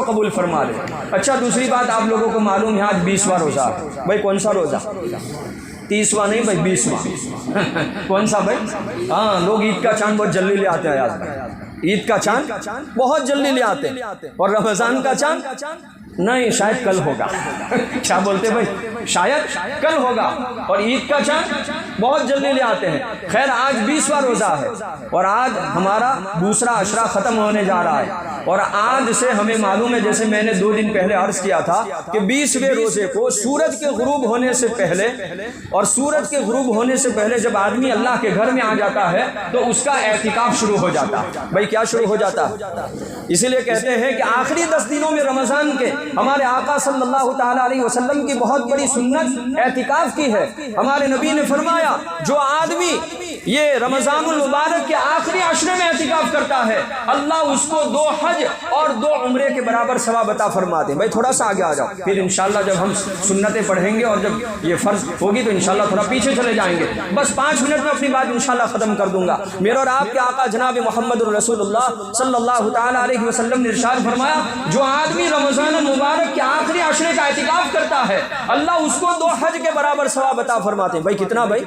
کو قبول فرما لے۔ اچھا دوسری بات آپ لوگوں کو معلوم ہے آج 20واں روزہ ہے بھائی، کون سا روزہ؟ 30واں نہیں بھائی، 20واں۔ کون سا بھائی؟ ہاں، لوگ عید کا چاند بہت جلدی لے آتے ہیں آج بھائی، عید کا چاند بہت جلدی لے آتے ہیں، اور رمضان کا چاند نہیں، شاید کل ہوگا۔ کیا بولتے بھائی؟ شاید کل ہوگا، اور عید کا چاند بہت جلدی لے آتے ہیں۔ خیر آج 20واں روزہ ہے، اور آج ہمارا دوسرا عشرہ ختم ہونے جا رہا ہے، اور آج سے ہمیں معلوم ہے، جیسے میں نے 2 دن پہلے عرض کیا تھا کہ 20ویں روزے کو سورج کے غروب ہونے سے پہلے، اور سورج کے غروب ہونے سے پہلے جب آدمی اللہ کے گھر میں آ جاتا ہے تو اس کا اعتکاف شروع ہو جاتا ہے۔ بھائی کیا شروع ہو جاتا ہے؟ اسی لیے کہتے ہیں کہ آخری 10 دنوں میں رمضان کے ہمارے آقا صلی اللہ تعالیٰ علیہ وسلم کی بہت بڑی سنت اعتکاف کی ہے۔ ہمارے نبی نے فرمایا جو آدمی یہ رمضان المبارک کے آخری عشرے میں اعتکاف کرتا ہے، اللہ اس کو 2 حج اور 2 عمرے کے برابر ثواب عطا فرماتے ہیں۔ بھائی تھوڑا سا آگے آ جاؤ، پھر انشاءاللہ جب ہم سنتیں پڑھیں گے اور جب یہ فرض ہوگی تو انشاءاللہ تھوڑا پیچھے چلے جائیں گے۔ بس 5 منٹ میں اپنی بات انشاءاللہ ختم کر دوں گا۔ میرے اور آپ کے آقا جناب محمد الرسول اللہ صلی اللہ تعالیٰ علیہ وسلم نے ارشاد فرمایا جو آدمی رمضان المبارک کے آخری عشرے کا اعتکاف کرتا ہے، اللہ اس کو 2 حج کے برابر ثواب عطا فرماتے ہیں۔ بھائی کتنا بھائی؟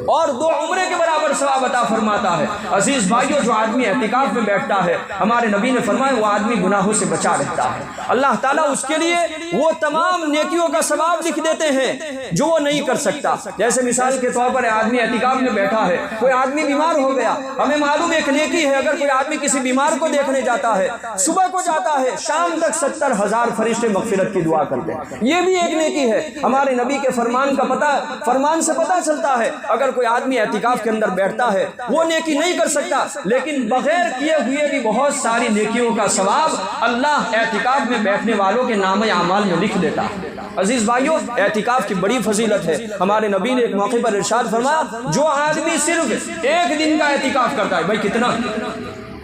اور 2 عمرے کے برابر ثواب عطا فرماتا ہے۔ عزیز بھائیو، جو آدمی اعتکاف میں بیٹھتا ہے، ہمارے نبی نے فرمایا وہ آدمی گناہوں سے بچا رہتا ہے۔ اللہ تعالیٰ اس کے لیے وہ تمام نیکیوں کا ثواب لکھ دیتے ہیں جو وہ نہیں کر سکتا۔ جیسے مثال کے طور پر آدمی اعتکاف میں بیٹھا ہے، کوئی آدمی بیمار ہو گیا، ہمیں معلوم ایک نیکی ہے اگر کوئی آدمی کسی بیمار کو دیکھنے جاتا ہے، صبح کو جاتا ہے، شام تک 70,000 فرشتے مغفرت کی دعا کرتے ہیں، یہ بھی ایک نیکی ہے۔ ہمارے نبی کے فرمان سے پتہ چلتا ہے اگر کوئی آدمی اعتکاف کے اندر بیٹھتا ہے وہ نیکی نہیں کر سکتا، لیکن بغیر کیے ہوئے بھی بہت ساری نیکیوں کا ثواب اللہ اعتکاف میں بیٹھنے والوں کے نامہ اعمال میں لکھ دیتا ہے۔ عزیز بھائیو، اعتکاف کی بڑی فضیلت ہے۔ ہمارے نبی نے ایک موقع پر ارشاد فرمایا جو آدمی صرف 1 دن کا اعتکاف کرتا ہے، بھائی کتنا؟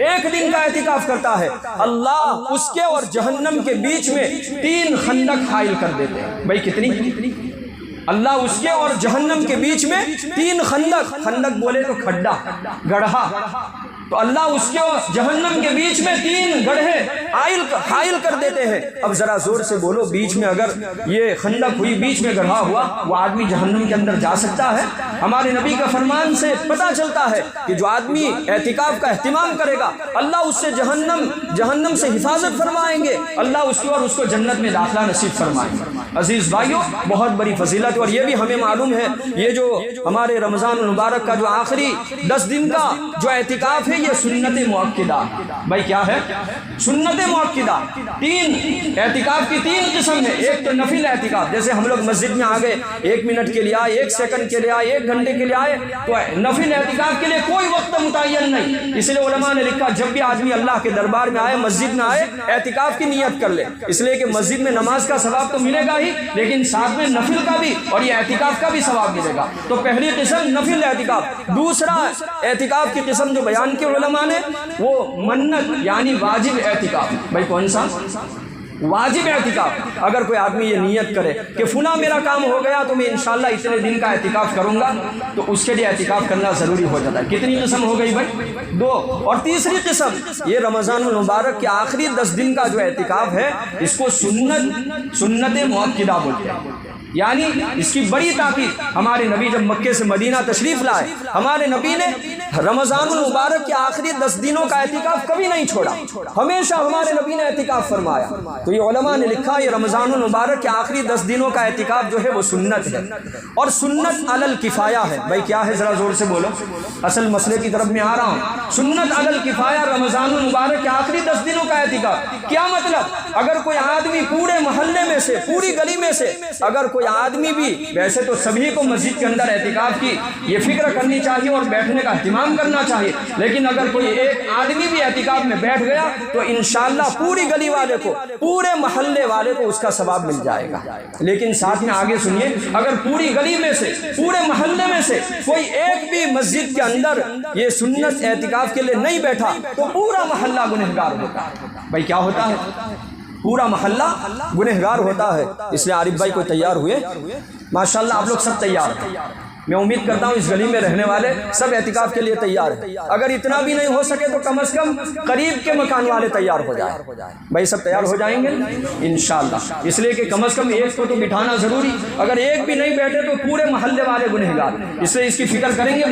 1 دن کا اعتکاف کرتا ہے، اللہ اس کے اور جہنم کے بیچ میں 3 خندق حائل کر دیتے ہیں۔ بھائی کتنی؟ اللہ اس کے اور جہنم کے بیچ میں 3 خندق بولے تو کھڈا، گڑھا، تو اللہ اس کے اور جہنم کے بیچ میں 3 گڑھے حائل کر دیتے ہیں۔ اب ذرا زور سے بولو، بیچ میں اگر یہ خندق ہوئی، بیچ میں گڑھا ہوا، وہ آدمی جہنم کے اندر جا سکتا ہے؟ ہمارے نبی کا فرمان سے پتہ چلتا ہے کہ جو آدمی اعتکاف کا اہتمام کرے گا اللہ اس سے جہنم سے حفاظت فرمائیں گے، اللہ اس کو اور اس کو جنت میں داخلہ نصیب فرمائیں گے۔ عزیز بھائیو، بہت بڑی فضیلت، اور یہ بھی ہمیں معلوم ہے یہ جو ہمارے رمضان المبارک کا جو آخری 10 دن کا جو اعتکاف ہے یہ سنت مؤکدہ۔ بھائی کیا ہے؟ سنت مؤکدہ۔ 3 اعتکاف کی 3 قسم ہے۔ ایک تو نفل اعتکاف، جیسے ہم لوگ مسجد میں آ گئے 1 منٹ کے لیے آئے، 1 سیکنڈ کے لیے آئے، 1 گھنٹے کے لیے آئے، تو نفل اعتکاف کے لیے کوئی وقت متعین نہیں۔ اس لیے علماء نے لکھا جب بھی آدمی اللہ کے دربار میں آئے، مسجد میں آئے، اعتکاف کی نیت کر لے، اس لیے کہ مسجد میں نماز کا ثواب تو ملے گا ہی، لیکن ساتھ میں نفل کا بھی اور یہ اعتکاف کا بھی ثواب ملے گا۔ تو پہلی قسم نفل اعتکاف۔ دوسرا اعتکاف کی قسم جو بیان کی علماء نے وہ منت یعنی واجب اعتکاف۔ بھائی کون سا؟ واجب اعتکاف۔ اگر کوئی آدمی یہ نیت کرے کہ فلاں میرا کام ہو گیا تو میں انشاءاللہ اتنے دن کا اعتکاف کروں گا، تو اس کے لیے اعتکاف کرنا ضروری ہو جاتا ہے۔ کتنی قسم ہو گئی بھائی؟ 2۔ اور تیسری قسم یہ رمضان المبارک کے آخری 10 دن کا جو اعتکاف ہے اس کو سنت مؤکدہ بولتے ہیں، یعنی اس کی بڑی تاکید۔ ہمارے نبی جب مکے سے مدینہ تشریف لائے، ہمارے نبی نے رمضان المبارک کے آخری 10 دنوں کا اعتکاف کبھی نہیں چھوڑا، ہمیشہ ہمارے نبی نے اعتکاف فرمایا۔ تو یہ علماء نے لکھا یہ رمضان المبارک کے آخری 10 دنوں کا اعتکاف جو ہے وہ سنت ہے، اور سنت علی الکفایہ ہے۔ بھائی کیا ہے؟ ذرا زور سے بولو، اصل مسئلے کی طرف میں آ رہا ہوں۔ سنت علی الکفایہ رمضان المبارک کے آخری 10 دنوں کا اعتکاف۔ کیا مطلب؟ اگر کوئی آدمی پورے محلے میں سے، پوری گلی میں سے اگر کوئی آدمی بھی، ویسے تو سبھی کو مسجد کے اندر اعتکاف کی یہ فکر کرنی چاہیے اور بیٹھنے کا اہتمام کرنا چاہیے، لیکن اگر کوئی ایک آدمی بھی اعتکاف میں بیٹھ گیا تو انشاءاللہ پوری گلی والے کو، پورے محلے والے کو اس کا ثواب مل جائے گا۔ لیکن ساتھ میں آگے سنیے، اگر پوری گلی میں سے، پورے محلے میں سے کوئی ایک بھی مسجد کے اندر یہ سنت اعتکاف کے لیے نہیں بیٹھا تو پورا محلہ گنہگار ہوتا ہے۔ بھائی کیا ہوتا ہے؟ پورا محلہ گنہگار ہوتا ہے۔ اس لیے عارف بھائی کو تیار ہوئے، ماشاءاللہ آپ لوگ سب تیار ہیں، میں امید کرتا ہوں اس گلی میں رہنے والے سب اعتکاف کے لیے تیار ہیں. اگر اتنا بھی نہیں ہو سکے تو کم از کم قریب کے مکان والے تیار ہو جائیں. بھائی سب تیار ہو جائیں گے انشاءاللہ. اس لیے کہ کم از کم ایک کو تو بٹھانا ضروری. اگر ایک بھی نہیں بیٹھے تو پورے محلے والے گنہگار. اس لیے اس کی فکر کریں گے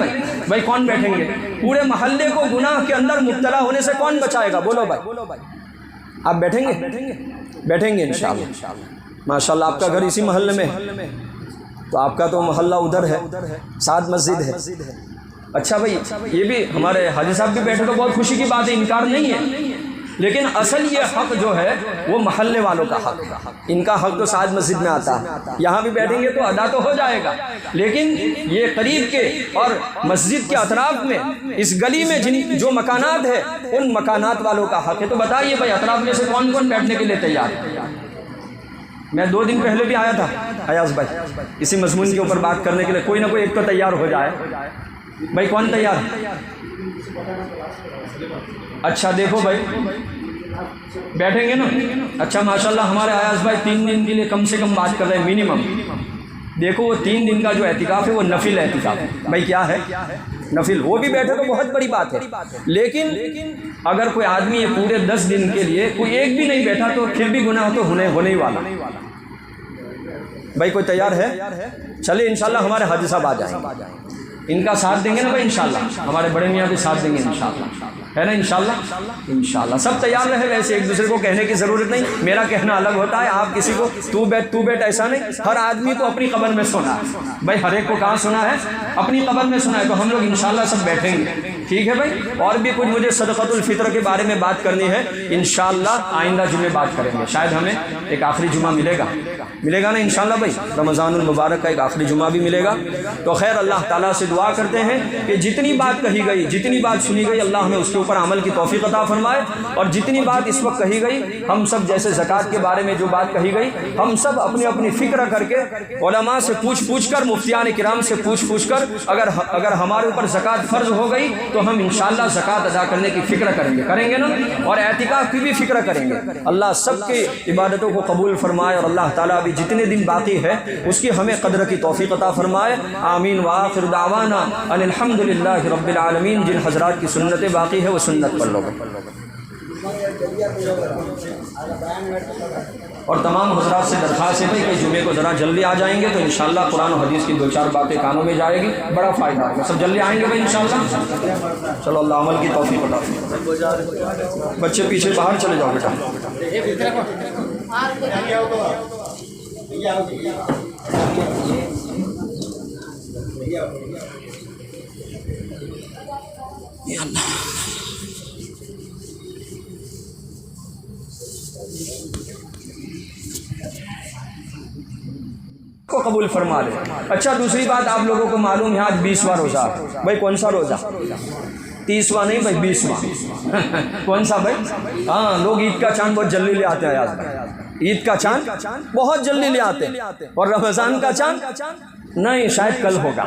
بھائی کون بیٹھیں گے؟ پورے محلے کو گناہ کے اندر مبتلا ہونے سے کون بچائے گا؟ بولو بھائی آپ بیٹھیں گے انشاءاللہ. ماشاءاللہ آپ کا گھر اسی محلے میں ہے تو آپ کا تو محلہ ادھر ہے، ساتھ مسجد ہے. اچھا بھائی یہ بھی ہمارے حاجی صاحب بھی بیٹھے تو بہت خوشی کی بات ہے، انکار نہیں ہے. لیکن اصل یہ حق جو ہے وہ محلے والوں کا حق. ان کا حق تو ساتھ مسجد میں آتا ہے. یہاں بھی بیٹھیں گے تو ادا تو ہو جائے گا، لیکن یہ قریب کے اور مسجد کے اطراف میں اس گلی میں جو مکانات ہیں ان مکانات والوں کا حق ہے. تو بتائیے بھائی اطراف میں سے کون کون بیٹھنے کے لیے تیار ہے؟ میں 2 دن پہلے بھی آیا تھا ایاز بھائی اسی مضمون کے اوپر بات کرنے کے لیے. کوئی نہ کوئی ایک تو تیار ہو جائے. بھائی کون تیار ہے؟ اچھا دیکھو بھائی بیٹھیں گے نا. اچھا ماشاءاللہ ہمارے ایاز بھائی 3 دن کے لیے کم سے کم بات کر رہے ہیں منیمم. دیکھو وہ 3 دن کا جو اعتکاف ہے وہ نفل اعتکاف ہے. بھائی کیا ہے؟ نفل. وہ بھی بیٹھے تو بہت بڑی بات ہے. لیکن اگر کوئی آدمی یہ پورے 10 دن کے لیے کوئی ایک بھی نہیں بیٹھا تو پھر بھی گناہ تو ہونے ہی والا. بھائی کوئی تیار ہے؟ چلے انشاءاللہ ہمارے حاجی صاحب آ جائیں گے. ان کا ساتھ دیں گے نا بھائی انشاءاللہ. ہمارے بڑے میاں بھی ساتھ دیں گے انشاءاللہ، ہے نا انشاءاللہ. سب تیار رہے. ویسے ایک دوسرے کو کہنے کی ضرورت نہیں. میرا کہنا الگ ہوتا ہے. آپ کسی کو تو بیٹھ ایسا نہیں. ہر آدمی کو اپنی قبر میں سنا ہے. بھائی ہر ایک کو کہاں سنا ہے؟ اپنی قبر میں سنا ہے. تو ہم لوگ انشاءاللہ سب بیٹھیں گے. ٹھیک ہے بھائی. اور بھی کچھ مجھے صدقۃ الفطر کے بارے میں بات کرنی ہے انشاءاللہ. آئندہ جمعے بات کریں گے. شاید ہمیں ایک آخری جمعہ ملے گا نا انشاءاللہ بھائی. رمضان المبارک کا ایک آخری جمعہ بھی ملے گا. تو خیر اللہ تعالیٰ سے دعا کرتے ہیں کہ جتنی بات کہی گئی، جتنی بات سنی گئی، اللہ ہمیں اس کے اوپر عمل کی توفیق عطا فرمائے. اور جتنی بات اس وقت کہی گئی ہم سب جیسے زکوٰۃ کے بارے میں جو بات کہی گئی ہم سب اپنی اپنی فکر کر کے علماء سے پوچھ کر مفتیان کرام سے پوچھ کر اگر ہمارے اوپر زکوٰۃ فرض ہو گئی تو ہم انشاءاللہ زکوٰۃ ادا کرنے کی فکر کریں گے نا. اور اعتکاف کی بھی فکر کریں گے. اللہ سب کی عبادتوں کو قبول فرمائے اور اللہ تعالیٰ ابھی جتنے دن باقی ہے اس کی ہمیں قدر کی توفیق عطا فرمائے. آمین. وآخر دعوانا ان الحمد للہ رب العالمین. جن حضرات کی سنتیں باقی ہے وہ سنت پڑھ لو. اور تمام حضرات سے درخواست ہے کہ جمعے کو ذرا جلدی آ جائیں گے تو انشاءاللہ قرآن و حدیث کی 2-4 باتیں کانوں میں جائے گی. بڑا فائدہ ہوگا. سب جلدی آئیں گے بھائی انشاءاللہ. چلو اللہ عمل کی توفیق عطا فرمائے. بچے پیچھے باہر چلے جاؤ بیٹا. کو قبول فرما لے. اچھا دوسری بات آپ لوگوں کو معلوم ہے آج 20واں روزہ. بھائی کون سا روزہ؟ 30واں نہیں بھائی 20واں. کون سا بھائی؟ ہاں لوگ عید کا چاند بہت جلدی لے آتے ہیں. آج عید کا چاند بہت جلدی لے آتے ہیں. اور رمضان کا چاند نہیں شاید کل ہوگا.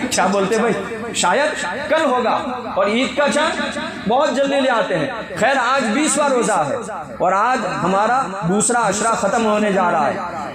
کیا بولتے بھائی؟ شاید کل ہوگا. اور عید کا چاند بہت جلدی لے آتے ہیں. خیر آج 20واں روزہ ہے اور آج ہمارا دوسرا عشرہ ختم ہونے جا رہا ہے.